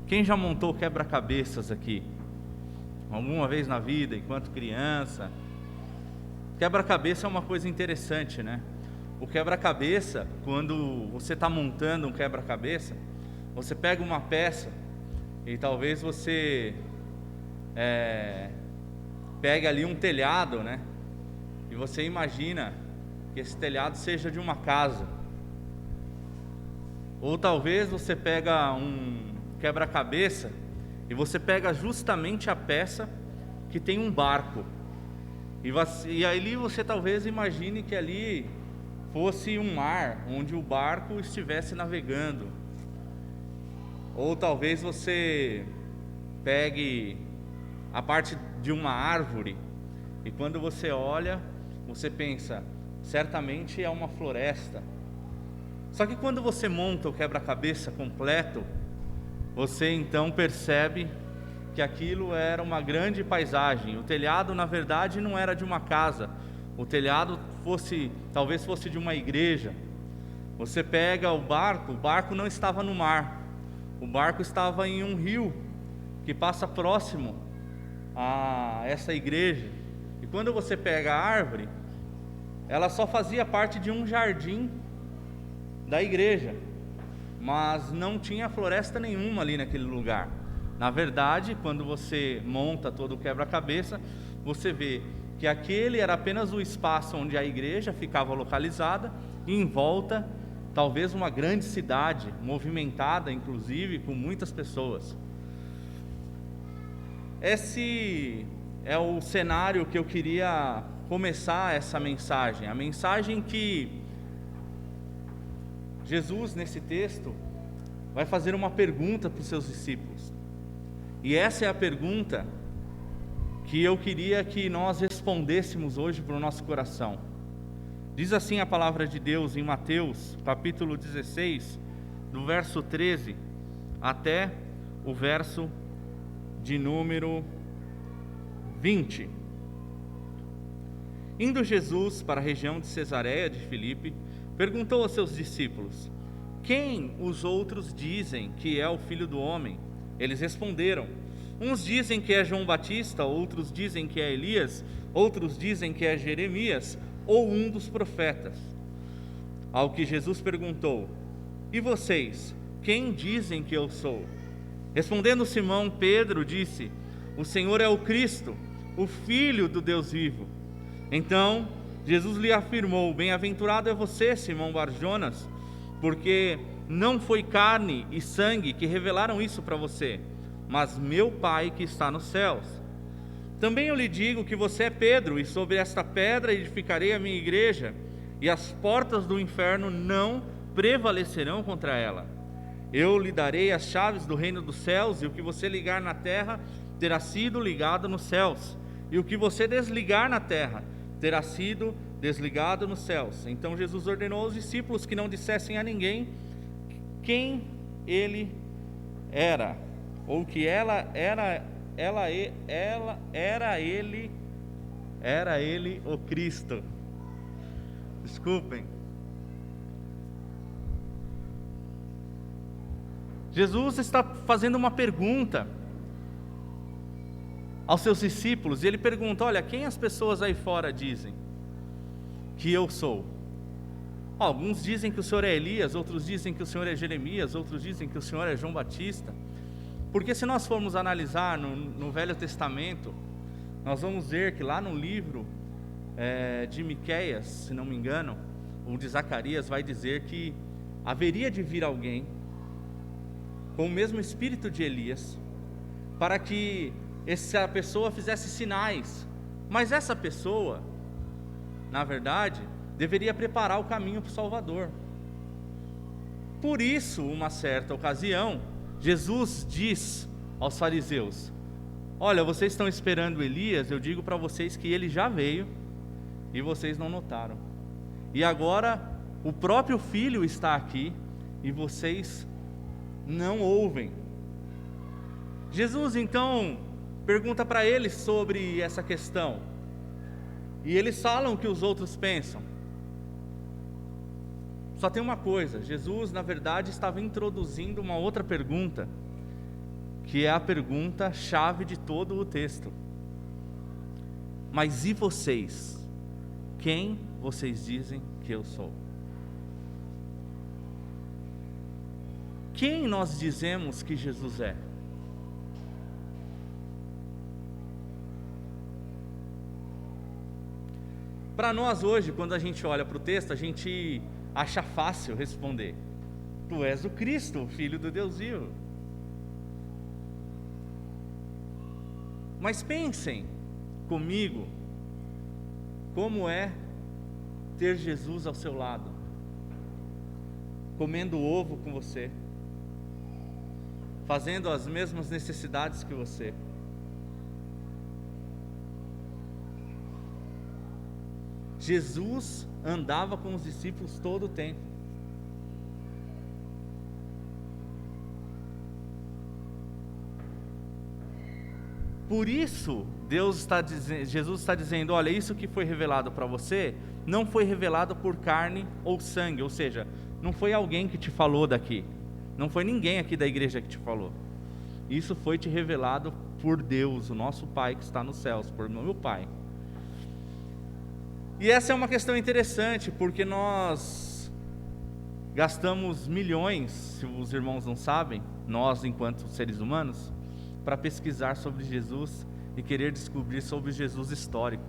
Quem já montou quebra-cabeças aqui? Alguma vez na vida, enquanto criança? Quebra-cabeça é uma coisa interessante, né? O quebra-cabeça, quando você está montando um quebra-cabeça, você pega uma peça e talvez você pegue ali um telhado, né? E você imagina que esse telhado seja de uma casa. Ou talvez você pega um quebra-cabeça e você pega justamente a peça que tem um barco. E ali você talvez imagine que ali fosse um mar, onde o barco estivesse navegando. Ou talvez você pegue a parte de uma árvore e quando você olha, você pensa, certamente é uma floresta. Só que quando você monta o quebra-cabeça completo, você então percebe que aquilo era uma grande paisagem. O telhado, na verdade, não era de uma casa. O telhado talvez fosse de uma igreja. Você pega o barco não estava no mar. O barco estava em um rio que passa próximo a essa igreja. E quando você pega a árvore, ela só fazia parte de um jardim da igreja, mas não tinha floresta nenhuma ali naquele lugar. Na verdade, quando você monta todo o quebra-cabeça, você vê que aquele era apenas o espaço onde a igreja ficava localizada, e em volta, talvez uma grande cidade, movimentada inclusive, com muitas pessoas. Esse é o cenário que eu queria começar essa mensagem. A mensagem que Jesus, nesse texto, vai fazer uma pergunta para os seus discípulos. E essa é a pergunta que eu queria que nós respondêssemos hoje para o nosso coração. Diz assim a palavra de Deus em Mateus, capítulo 16, do verso 13 até o verso de número 20. Indo Jesus para a região de Cesareia de Filipe, perguntou aos seus discípulos: quem os outros dizem que é o Filho do Homem? Eles responderam: uns dizem que é João Batista, outros dizem que é Elias, outros dizem que é Jeremias ou um dos profetas. Ao que Jesus perguntou: e vocês, quem dizem que eu sou? Respondendo Simão Pedro disse: o Senhor é o Cristo, o Filho do Deus vivo. Então Jesus lhe afirmou: bem-aventurado é você, Simão Bar-Jonas, porque não foi carne e sangue que revelaram isso para você, mas meu Pai que está nos céus. Também eu lhe digo que você é Pedro, e sobre esta pedra edificarei a minha igreja, e as portas do inferno não prevalecerão contra ela. Eu lhe darei as chaves do reino dos céus, e o que você ligar na terra terá sido ligado nos céus, e o que você desligar na terra terá sido desligado nos céus. Então Jesus ordenou aos discípulos que não dissessem a ninguém quem ele era, ou que era ele o Cristo. Desculpem. Jesus está fazendo uma pergunta aos seus discípulos, e ele pergunta: olha, quem as pessoas aí fora dizem que eu sou? Alguns dizem que o Senhor é Elias, outros dizem que o Senhor é Jeremias, outros dizem que o Senhor é João Batista. Porque se nós formos analisar no Velho Testamento, nós vamos ver que lá no livro de Miqueias, se não me engano, ou de Zacarias, vai dizer que haveria de vir alguém com o mesmo espírito de Elias, para que essa pessoa fizesse sinais. Mas essa pessoa, na verdade, deveria preparar o caminho para o Salvador. Por isso, uma certa ocasião, Jesus diz aos fariseus: olha, vocês estão esperando Elias, eu digo para vocês que ele já veio e vocês não notaram. E agora o próprio Filho está aqui e vocês não ouvem. Jesus então pergunta para eles sobre essa questão, e eles falam o que os outros pensam. Só tem uma coisa: Jesus na verdade estava introduzindo uma outra pergunta, que é a pergunta chave de todo o texto. Mas e vocês? Quem vocês dizem que eu sou? Quem nós dizemos que Jesus é? Para nós hoje, quando a gente olha para o texto, a gente acha fácil responder: Tu és o Cristo, o Filho do Deus vivo. Mas pensem comigo, como é ter Jesus ao seu lado, comendo ovo com você, fazendo as mesmas necessidades que você. Jesus andava com os discípulos todo o tempo. Por isso, Jesus está dizendo: olha, isso que foi revelado para você, não foi revelado por carne ou sangue, ou seja, não foi alguém que te falou daqui, não foi ninguém aqui da igreja que te falou. Isso foi te revelado por Deus, o nosso Pai que está nos céus, por meu Pai. E essa é uma questão interessante, porque nós gastamos milhões, se os irmãos não sabem, nós enquanto seres humanos, para pesquisar sobre Jesus e querer descobrir sobre Jesus histórico.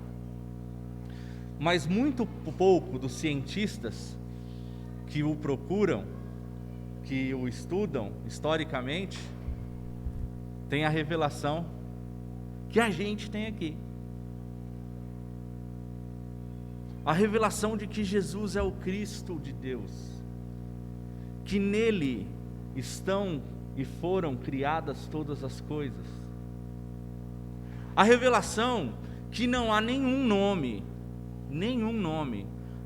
Mas muito pouco dos cientistas que o procuram, que o estudam historicamente, tem a revelação que a gente tem aqui. A revelação de que Jesus é o Cristo de Deus, que nele estão e foram criadas todas as coisas. A revelação que não há nenhum nome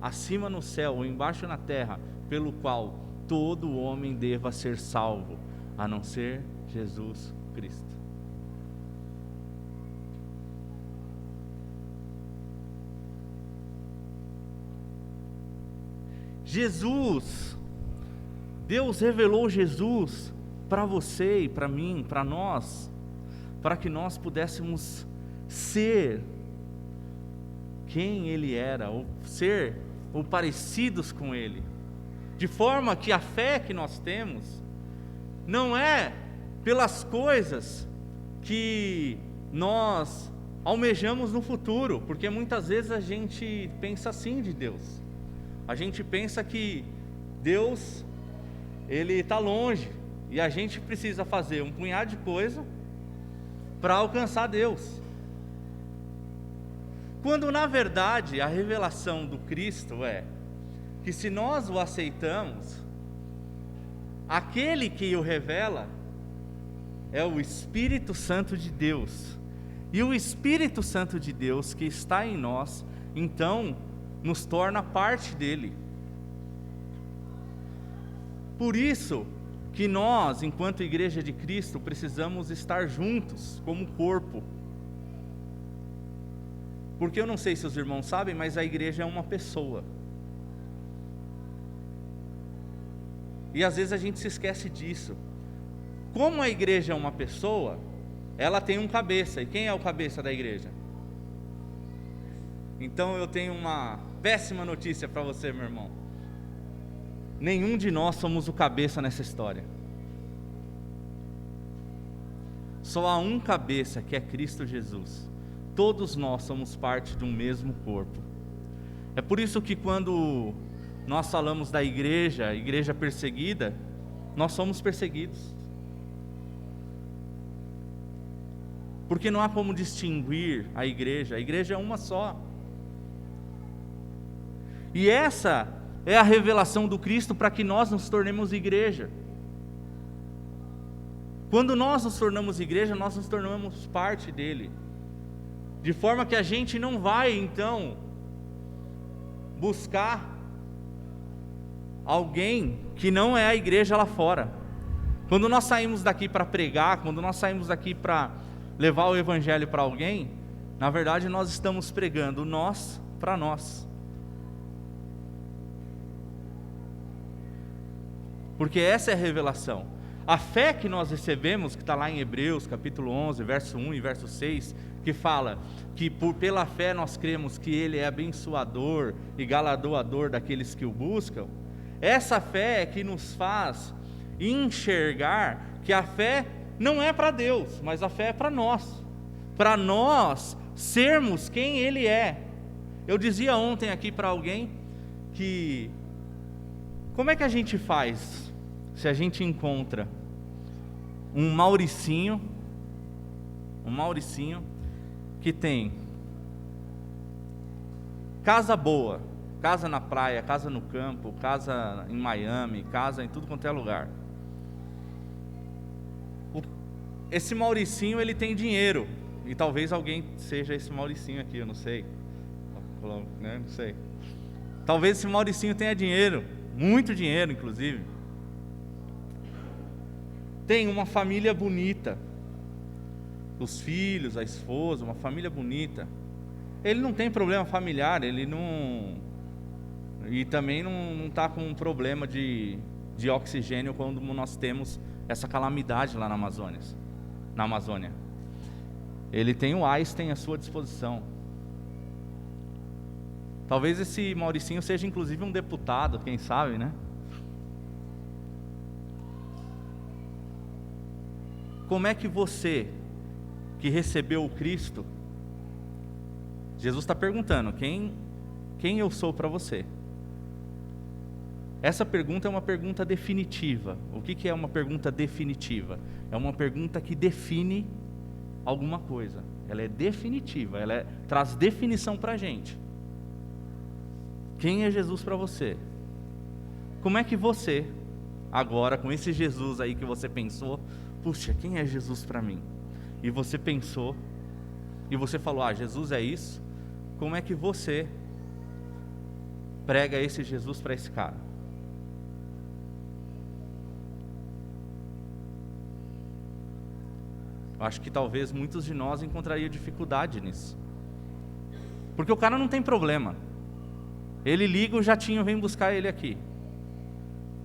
acima no céu ou embaixo na terra, pelo qual todo homem deva ser salvo, a não ser Jesus Cristo. Jesus, Deus revelou Jesus para você e para mim, para nós, para que nós pudéssemos ser quem Ele era, ou ser ou parecidos com Ele, de forma que a fé que nós temos não é pelas coisas que nós almejamos no futuro, porque muitas vezes a gente pensa assim de Deus. A gente pensa que Deus, Ele está longe, e a gente precisa fazer um punhado de coisa para alcançar Deus. Quando na verdade a revelação do Cristo é que se nós o aceitamos, aquele que o revela é o Espírito Santo de Deus. E o Espírito Santo de Deus que está em nós, então, nos torna parte dele. Por isso que nós, enquanto Igreja de Cristo, precisamos estar juntos como corpo. Porque eu não sei se os irmãos sabem, mas a igreja é uma pessoa. E às vezes a gente se esquece disso. Como a igreja é uma pessoa, ela tem um cabeça. E quem é o cabeça da igreja? Então eu tenho uma péssima notícia para você, meu irmão. Nenhum de nós somos o cabeça nessa história. Só há um cabeça, que é Cristo Jesus. Todos nós somos parte de um mesmo corpo. É por isso que quando nós falamos da igreja, igreja perseguida, nós somos perseguidos. Porque não há como distinguir a igreja é uma só. E essa é a revelação do Cristo para que nós nos tornemos igreja. Quando nós nos tornamos igreja, nós nos tornamos parte dele. De forma que a gente não vai, então, buscar alguém que não é a igreja lá fora. Quando nós saímos daqui para pregar, quando nós saímos daqui para levar o evangelho para alguém, na verdade nós estamos pregando nós para nós. Porque essa é a revelação. A fé que nós recebemos, que está lá em Hebreus, capítulo 11, verso 1 e verso 6, que fala que pela fé nós cremos que Ele é abençoador e galardoador daqueles que o buscam. Essa fé é que nos faz enxergar que a fé não é para Deus, mas a fé é para nós sermos quem Ele é. Eu dizia ontem aqui para alguém que como é que a gente faz se a gente encontra um Mauricinho que tem casa boa, casa na praia, casa no campo, casa em Miami, casa em tudo quanto é lugar. Esse Mauricinho, ele tem dinheiro, e talvez alguém seja esse Mauricinho aqui, eu não sei, né? Não sei. Talvez esse Mauricinho tenha dinheiro, muito dinheiro inclusive. Tem uma família bonita, os filhos, a esposa, uma família bonita. Ele não tem problema familiar, ele não... E também não está com um problema de oxigênio quando nós temos essa calamidade lá na Amazônia. Ele tem o Einstein à sua disposição. Talvez esse Mauricinho seja inclusive um deputado, quem sabe, né? Como é que você, que recebeu o Cristo, Jesus está perguntando, quem eu sou para você? Essa pergunta é uma pergunta definitiva. O que é uma pergunta definitiva? É uma pergunta que define alguma coisa. Ela é definitiva, traz definição para a gente. Quem é Jesus para você? Como é que você, agora com esse Jesus aí que você pensou, puxa, quem é Jesus para mim? E você pensou, e você falou, Jesus é isso. Como é que você prega esse Jesus para esse cara? Eu acho que talvez muitos de nós encontrariam dificuldade nisso. Porque o cara não tem problema. Ele liga, o jatinho vem buscar ele aqui.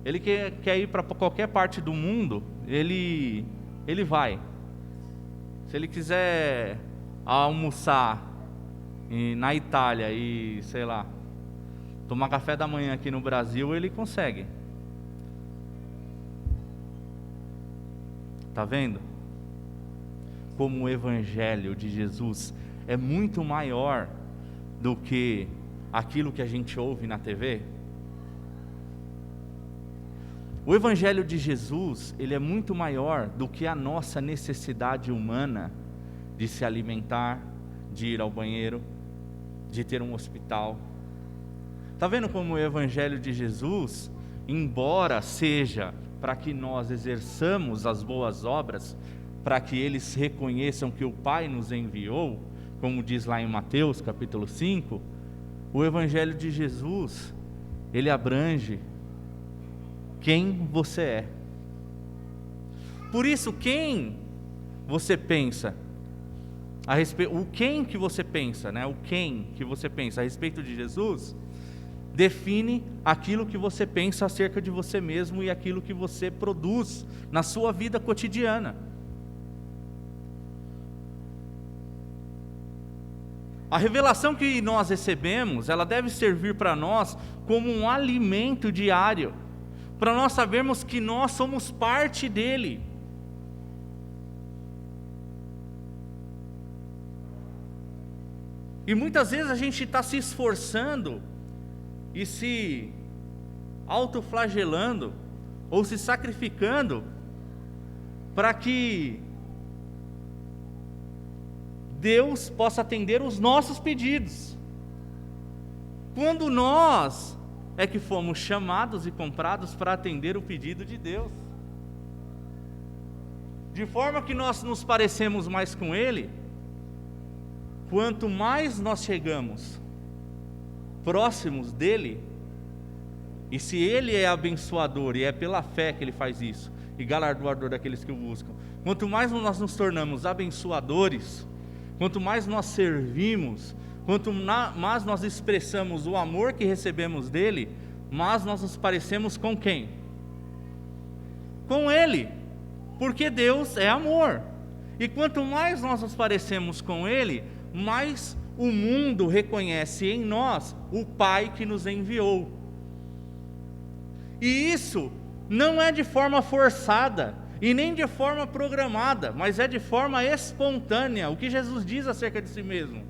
Ele quer ir para qualquer parte do mundo, ele vai. Se ele quiser almoçar na Itália e, sei lá, tomar café da manhã aqui no Brasil, ele consegue. Tá vendo? Como o Evangelho de Jesus é muito maior do que aquilo que a gente ouve na TV. O Evangelho de Jesus, ele é muito maior do que a nossa necessidade humana de se alimentar, de ir ao banheiro, de ter um hospital. Está vendo como o Evangelho de Jesus, embora seja para que nós exerçamos as boas obras, para que eles reconheçam que o Pai nos enviou, como diz lá em Mateus capítulo 5, o Evangelho de Jesus, ele abrange quem você é. Por isso, quem você pensa a respeito, o quem que você pensa, né? O quem que você pensa a respeito de Jesus define aquilo que você pensa acerca de você mesmo e aquilo que você produz na sua vida cotidiana. A revelação que nós recebemos, ela deve servir para nós como um alimento diário, para nós sabermos que nós somos parte dele. E muitas vezes a gente está se esforçando e se autoflagelando ou se sacrificando para que Deus possa atender os nossos pedidos, quando nós é que fomos chamados e comprados para atender o pedido de Deus, de forma que nós nos parecemos mais com Ele, quanto mais nós chegamos próximos dEle, e se Ele é abençoador, e é pela fé que Ele faz isso, e galardoador daqueles que o buscam, quanto mais nós nos tornamos abençoadores, quanto mais nós servimos, quanto mais nós expressamos o amor que recebemos dele, mais nós nos parecemos com quem? Com Ele. Porque Deus é amor. E quanto mais nós nos parecemos com Ele, mais o mundo reconhece em nós o Pai que nos enviou. E isso não é de forma forçada e nem de forma programada, mas é de forma espontânea. O que Jesus diz acerca de si mesmo: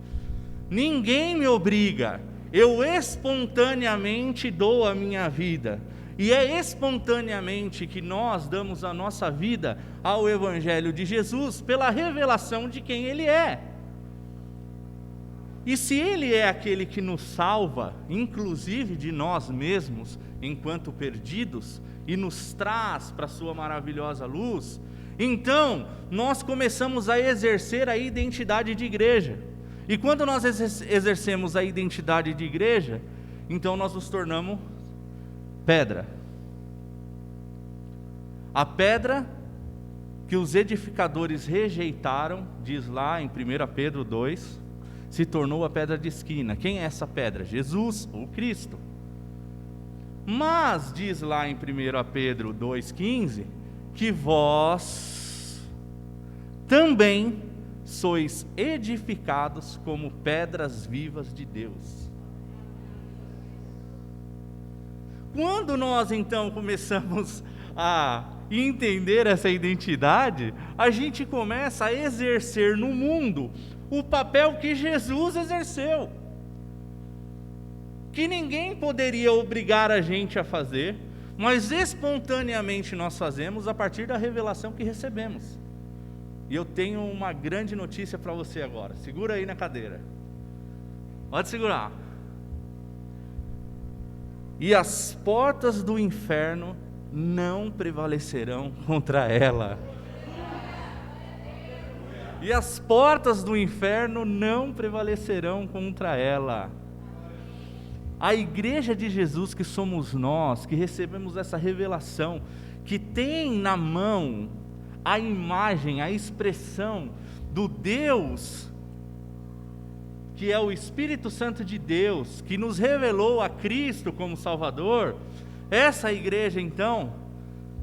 ninguém me obriga, eu espontaneamente dou a minha vida. E é espontaneamente que nós damos a nossa vida ao Evangelho de Jesus, pela revelação de quem Ele é. E se Ele é aquele que nos salva, inclusive de nós mesmos, enquanto perdidos, e nos traz para a sua maravilhosa luz, então nós começamos a exercer a identidade de igreja. E quando nós exercemos a identidade de igreja, então nós nos tornamos pedra. A pedra que os edificadores rejeitaram, diz lá em 1 Pedro 2, se tornou a pedra de esquina. Quem é essa pedra? Jesus, ou Cristo. Mas diz lá em 1 Pedro 2,15, que vós também sois edificados como pedras vivas de Deus. Quando nós então começamos a entender essa identidade, a gente começa a exercer no mundo o papel que Jesus exerceu, que ninguém poderia obrigar a gente a fazer, mas espontaneamente nós fazemos a partir da revelação que recebemos. E eu tenho uma grande notícia para você agora. Segura aí na cadeira. Pode segurar. E as portas do inferno não prevalecerão contra ela. E as portas do inferno não prevalecerão contra ela. A igreja de Jesus, que somos nós, que recebemos essa revelação, que tem na mão a imagem, a expressão do Deus, que é o Espírito Santo de Deus, que nos revelou a Cristo como Salvador, essa igreja então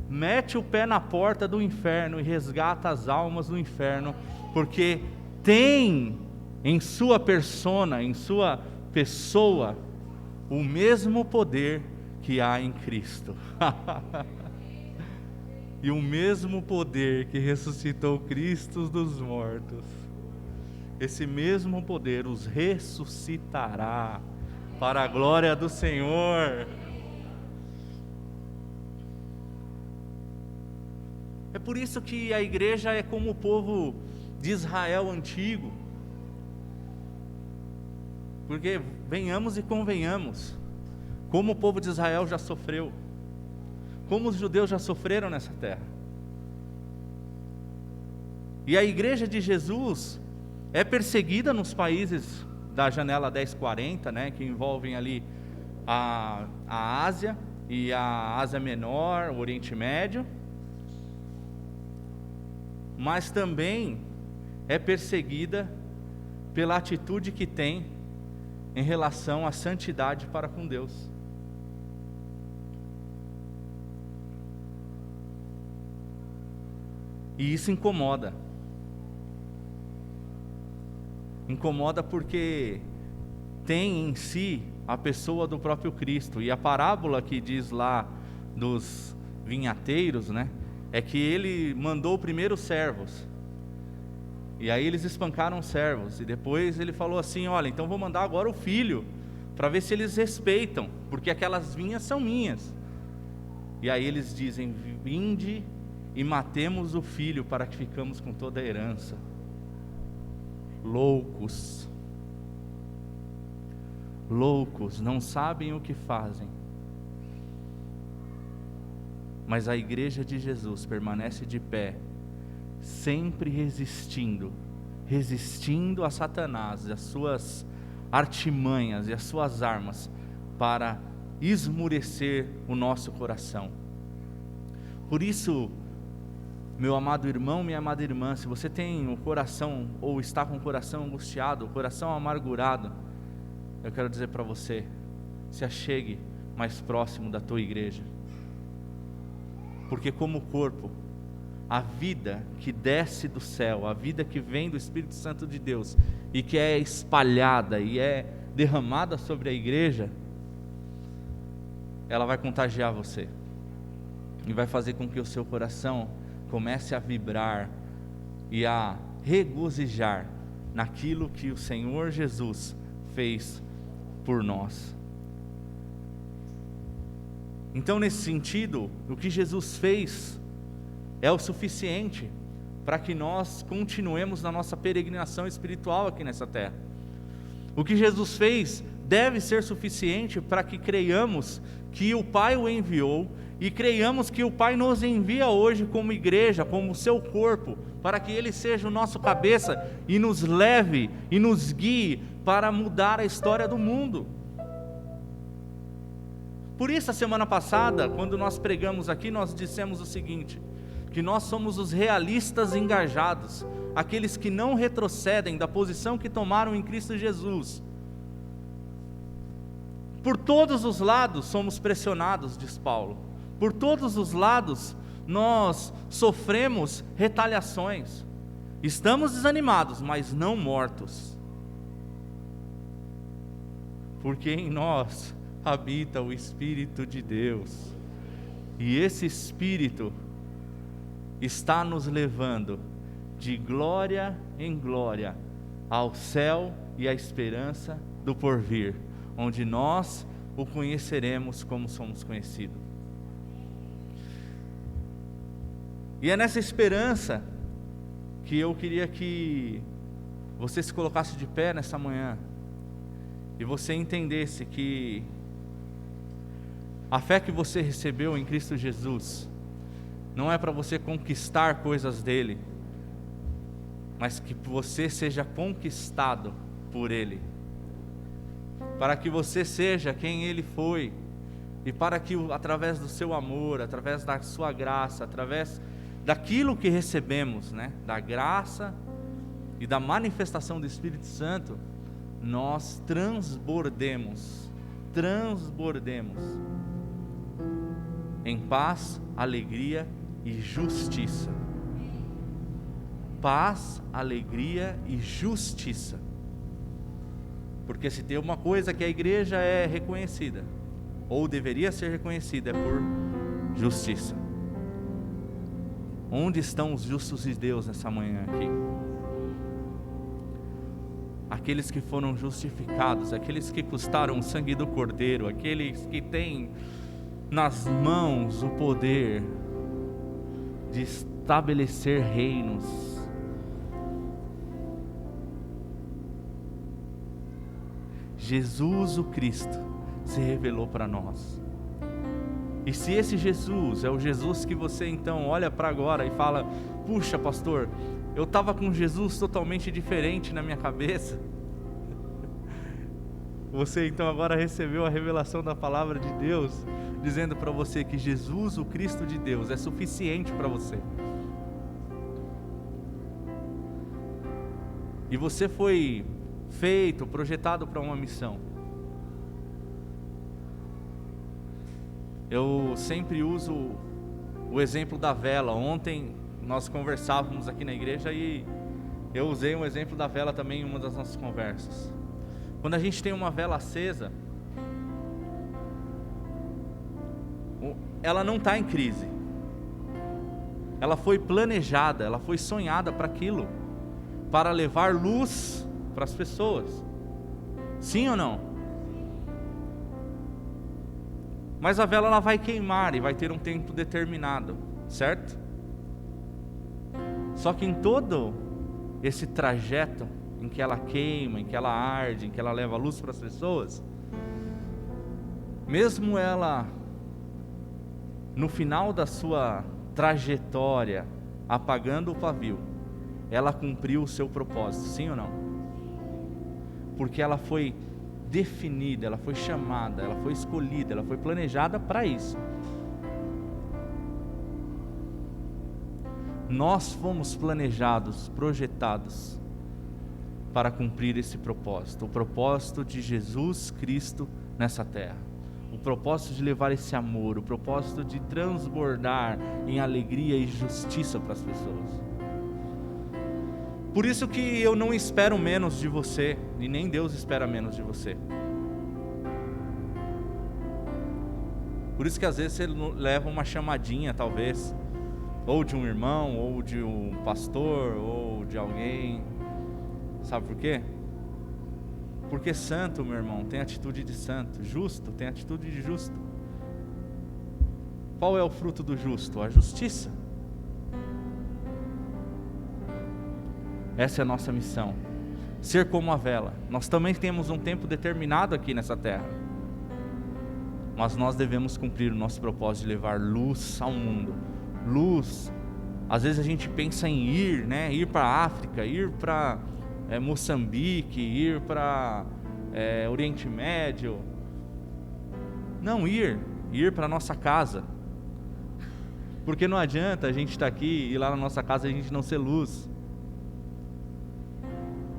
mete o pé na porta do inferno e resgata as almas do inferno, porque tem em sua persona, em sua pessoa, o mesmo poder que há em Cristo. E o mesmo poder que ressuscitou Cristo dos mortos, esse mesmo poder os ressuscitará para a glória do Senhor. É por isso que a igreja é como o povo de Israel antigo. Porque venhamos e convenhamos, como o povo de Israel já sofreu, como os judeus já sofreram nessa terra. E a igreja de Jesus é perseguida nos países da janela 1040, né, que envolvem ali a Ásia e a Ásia Menor, o Oriente Médio, mas também é perseguida pela atitude que tem em relação à santidade para com Deus. E isso incomoda. Incomoda porque tem em si a pessoa do próprio Cristo. E a parábola que diz lá dos vinhateiros, né, é que ele mandou primeiro os servos. E aí eles espancaram os servos. E depois ele falou assim: olha, então vou mandar agora o filho, para ver se eles respeitam, porque aquelas vinhas são minhas. E aí eles dizem: vinde e matemos o filho, para que ficamos com toda a herança. Loucos, loucos, não sabem o que fazem. Mas a igreja de Jesus permanece de pé, sempre resistindo a Satanás, as suas artimanhas e as suas armas, para esmurecer o nosso coração. Por isso, meu amado irmão, minha amada irmã, se você tem o coração, ou está com o coração angustiado, o coração amargurado, eu quero dizer para você: se achegue mais próximo da tua igreja, porque como corpo, a vida que desce do céu, a vida que vem do Espírito Santo de Deus e que é espalhada e é derramada sobre a igreja, ela vai contagiar você e vai fazer com que o seu coração comece a vibrar e a regozijar naquilo que o Senhor Jesus fez por nós. Então, nesse sentido, o que Jesus fez é o suficiente para que nós continuemos na nossa peregrinação espiritual aqui nessa terra. O que Jesus fez deve ser suficiente para que creiamos que o Pai o enviou e creiamos que o Pai nos envia hoje como igreja, como seu corpo, para que Ele seja o nosso cabeça e nos leve e nos guie para mudar a história do mundo. Por isso, a semana passada, quando nós pregamos aqui, nós dissemos o seguinte, que nós somos os realistas engajados, aqueles que não retrocedem da posição que tomaram em Cristo Jesus. Por todos os lados somos pressionados, diz Paulo. Por todos os lados nós sofremos retaliações. Estamos desanimados, mas não mortos. Porque em nós habita o Espírito de Deus. E esse Espírito está nos levando de glória em glória ao céu e à esperança do porvir, onde nós o conheceremos como somos conhecidos. E é nessa esperança que eu queria que você se colocasse de pé nessa manhã e você entendesse que a fé que você recebeu em Cristo Jesus não é para você conquistar coisas dele, mas que você seja conquistado por ele, para que você seja quem ele foi, e para que através do seu amor, através da sua graça, através daquilo que recebemos, da graça e da manifestação do Espírito Santo, nós transbordemos em paz, alegria e justiça. Paz, alegria e justiça. Porque se tem uma coisa que a igreja é reconhecida, ou deveria ser reconhecida, é por justiça. Onde estão os justos de Deus nessa manhã aqui? Aqueles que foram justificados, aqueles que custaram o sangue do Cordeiro, aqueles que têm nas mãos o poder de estabelecer reinos. Jesus o Cristo se revelou para nós. E se esse Jesus é o Jesus que você então olha para agora e fala: puxa, pastor, eu estava com Jesus totalmente diferente na minha cabeça. Você então agora recebeu a revelação da palavra de Deus, dizendo para você que Jesus, o Cristo de Deus, é suficiente para você. E você foi feito, projetado para uma missão. Eu sempre uso o exemplo da vela. Ontem nós conversávamos aqui na igreja e eu usei um exemplo da vela também em uma das nossas conversas. Quando a gente tem uma vela acesa, ela não está em crise. Ela foi planejada, ela foi sonhada para aquilo, para levar luz para as pessoas. Sim ou não? Mas a vela ela vai queimar e vai ter um tempo determinado, certo? Só que em todo esse trajeto em que ela queima, em que ela arde, em que ela leva luz para as pessoas, mesmo ela no final da sua trajetória apagando o pavio, ela cumpriu o seu propósito, sim ou não? Porque ela foi definida, ela foi chamada, ela foi escolhida, ela foi planejada para isso. Nós fomos planejados, projetados para cumprir esse propósito, o propósito de Jesus Cristo nessa terra, o propósito de levar esse amor, o propósito de transbordar em alegria e justiça para as pessoas. Por isso que eu não espero menos de você, e nem Deus espera menos de você. Por isso que às vezes você leva uma chamadinha, talvez, ou de um irmão, ou de um pastor, ou de alguém. Sabe por quê? Porque santo, meu irmão, tem atitude de santo. Justo, tem atitude de justo. Qual é o fruto do justo? A justiça. Essa é a nossa missão. Ser como a vela. Nós também temos um tempo determinado aqui nessa terra. Mas nós devemos cumprir o nosso propósito de levar luz ao mundo. Luz. Às vezes a gente pensa em ir, né? Ir para a África, ir para Moçambique, ir para Oriente Médio. Não, ir para a nossa casa. Porque não adianta a gente estar aqui e lá na nossa casa a gente não ser luz.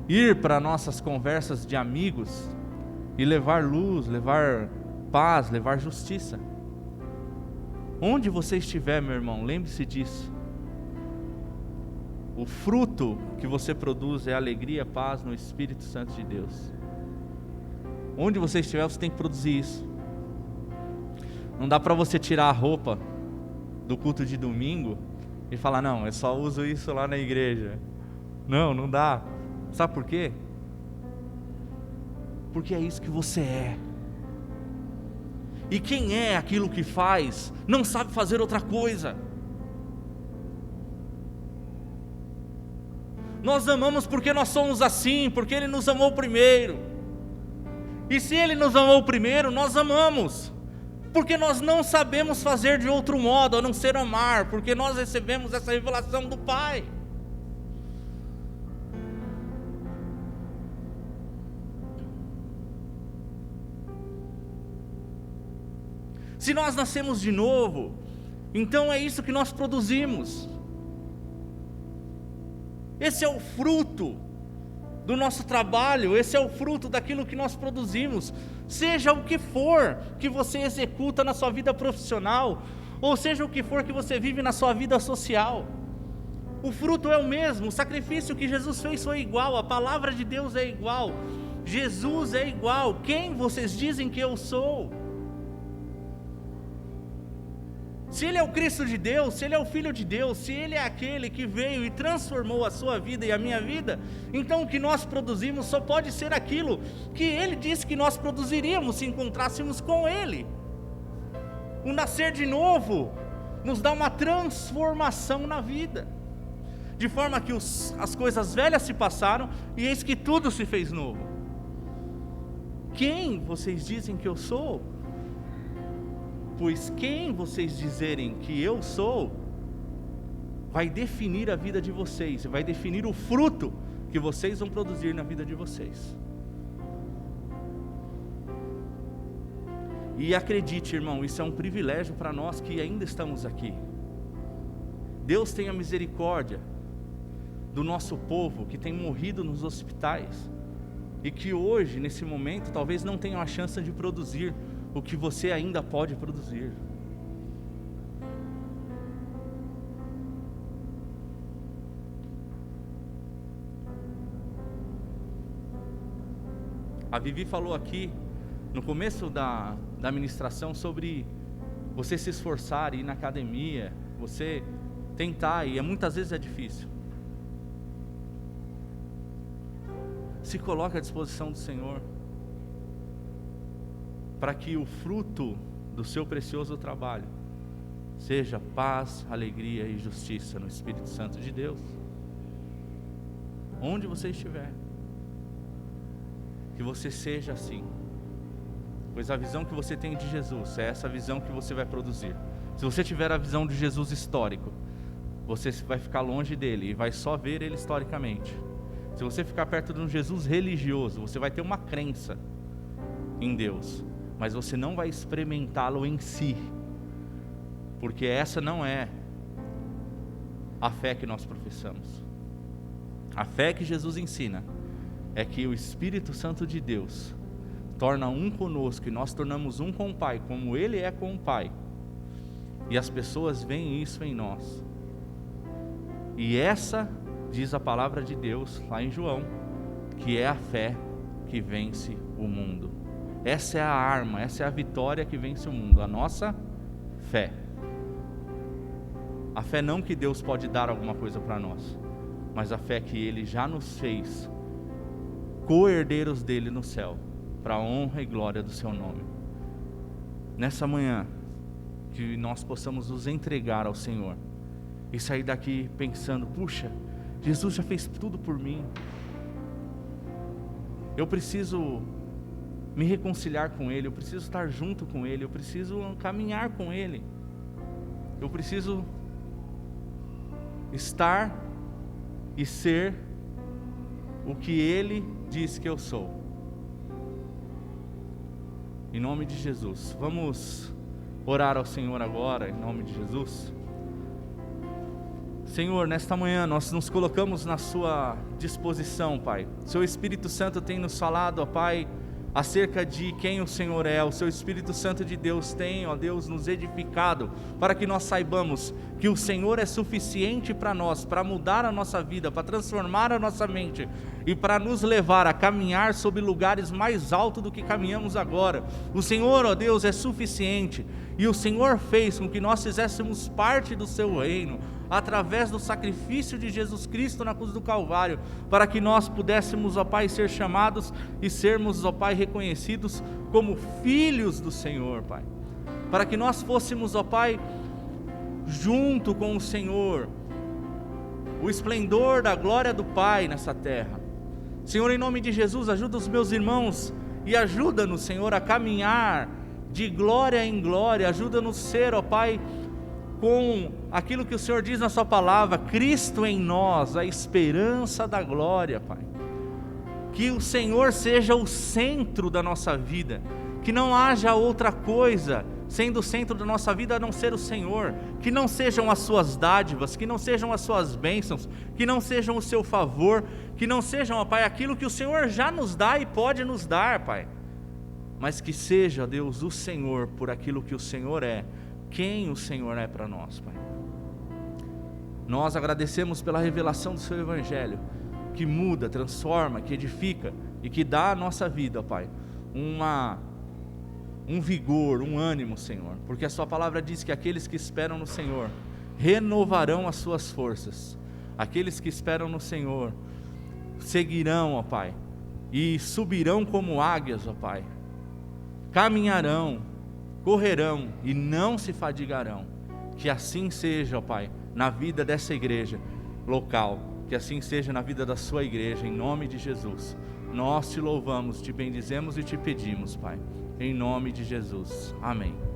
Ir para nossas conversas de amigos e levar luz, levar paz, levar justiça. Onde você estiver, meu irmão, lembre-se disso. O fruto que você produz é alegria, paz no Espírito Santo de Deus. Onde você estiver, você tem que produzir isso. Não dá para você tirar a roupa do culto de domingo e falar, não, eu só uso isso lá na igreja. Não dá. Sabe por quê? Porque é isso que você é. E quem é aquilo que faz, não sabe fazer outra coisa. Nós amamos porque nós somos assim, porque Ele nos amou primeiro. E se Ele nos amou primeiro, nós amamos. Porque nós não sabemos fazer de outro modo, a não ser amar, porque nós recebemos essa revelação do Pai. Se nós nascemos de novo, então é isso que nós produzimos. Esse é o fruto do nosso trabalho, esse é o fruto daquilo que nós produzimos. Seja o que for que você executa na sua vida profissional, ou seja o que for que você vive na sua vida social. O fruto é o mesmo, o sacrifício que Jesus fez foi igual, a palavra de Deus é igual, Jesus é igual. Quem vocês dizem que eu sou? Se Ele é o Cristo de Deus, se Ele é o Filho de Deus, se Ele é aquele que veio e transformou a sua vida e a minha vida, então o que nós produzimos só pode ser aquilo que Ele disse que nós produziríamos se encontrássemos com Ele. O nascer de novo nos dá uma transformação na vida, de forma que as coisas velhas se passaram e eis que tudo se fez novo. Quem vocês dizem que eu sou? Pois quem vocês dizerem que eu sou, vai definir a vida de vocês, vai definir o fruto que vocês vão produzir na vida de vocês. E acredite, irmão, isso é um privilégio para nós que ainda estamos aqui. Deus tenha misericórdia do nosso povo que tem morrido nos hospitais e que hoje, nesse momento, talvez não tenham a chance de produzir o que você ainda pode produzir. A Vivi falou aqui no começo da ministração sobre você se esforçar, ir na academia, você tentar, e muitas vezes é difícil. Se coloque à disposição do Senhor, para que o fruto do seu precioso trabalho seja paz, alegria e justiça no Espírito Santo de Deus. Onde você estiver, que você seja assim, pois a visão que você tem de Jesus é essa visão que você vai produzir. Se você tiver a visão de Jesus histórico, você vai ficar longe dele e vai só ver ele historicamente. Se você ficar perto de um Jesus religioso, você vai ter uma crença em Deus, mas você não vai experimentá-lo em si, porque essa não é a fé que nós professamos. A fé que Jesus ensina é que o Espírito Santo de Deus torna um conosco, e nós tornamos um com o Pai, como Ele é com o Pai. E as pessoas veem isso em nós. E essa, diz a palavra de Deus, lá em João, que é a fé que vence o mundo. Essa é a arma, essa é a vitória que vence o mundo, a nossa fé. A fé não que Deus pode dar alguma coisa para nós, mas a fé que Ele já nos fez co-herdeiros dele no céu, para a honra e glória do seu nome. Nessa manhã, que nós possamos nos entregar ao Senhor e sair daqui pensando: puxa, Jesus já fez tudo por mim, eu preciso me reconciliar com Ele, eu preciso estar junto com Ele, eu preciso caminhar com Ele, eu preciso estar e ser o que Ele diz que eu sou. Em nome de Jesus, vamos orar ao Senhor agora, em nome de Jesus. Senhor, nesta manhã nós nos colocamos na sua disposição, Pai. Seu Espírito Santo tem nos falado, ó Pai, acerca de quem o Senhor é. O seu Espírito Santo de Deus tem, ó Deus, nos edificado, para que nós saibamos que o Senhor é suficiente para nós, para mudar a nossa vida, para transformar a nossa mente e para nos levar a caminhar sobre lugares mais altos do que caminhamos agora. O Senhor, ó Deus, é suficiente, e o Senhor fez com que nós fizéssemos parte do seu reino, através do sacrifício de Jesus Cristo na cruz do Calvário, para que nós pudéssemos, ó Pai, ser chamados e sermos, ó Pai, reconhecidos como filhos do Senhor, Pai. Para que nós fôssemos, ó Pai, junto com o Senhor, o esplendor da glória do Pai nessa terra. Senhor, em nome de Jesus, ajuda os meus irmãos e ajuda-nos, Senhor, a caminhar de glória em glória. Ajuda-nos a ser, ó Pai, com aquilo que o Senhor diz na sua palavra, Cristo em nós, a esperança da glória, Pai. Que o Senhor seja o centro da nossa vida, que não haja outra coisa sendo o centro da nossa vida a não ser o Senhor, que não sejam as suas dádivas, que não sejam as suas bênçãos, que não sejam o seu favor, que não sejam, ó Pai, aquilo que o Senhor já nos dá e pode nos dar, Pai, mas que seja, Deus, o Senhor por aquilo que o Senhor é, quem o Senhor é para nós, Pai. Nós agradecemos pela revelação do seu Evangelho, que muda, transforma, que edifica e que dá à nossa vida, Pai, um vigor, um ânimo, Senhor, porque a sua palavra diz que aqueles que esperam no Senhor renovarão as suas forças. Aqueles que esperam no Senhor seguirão, ó Pai, e subirão como águias, ó Pai, caminharão, correrão e não se fadigarão. Que assim seja, ó Pai, na vida dessa igreja local, que assim seja na vida da sua igreja, em nome de Jesus. Nós te louvamos, te bendizemos e te pedimos, Pai, em nome de Jesus, amém.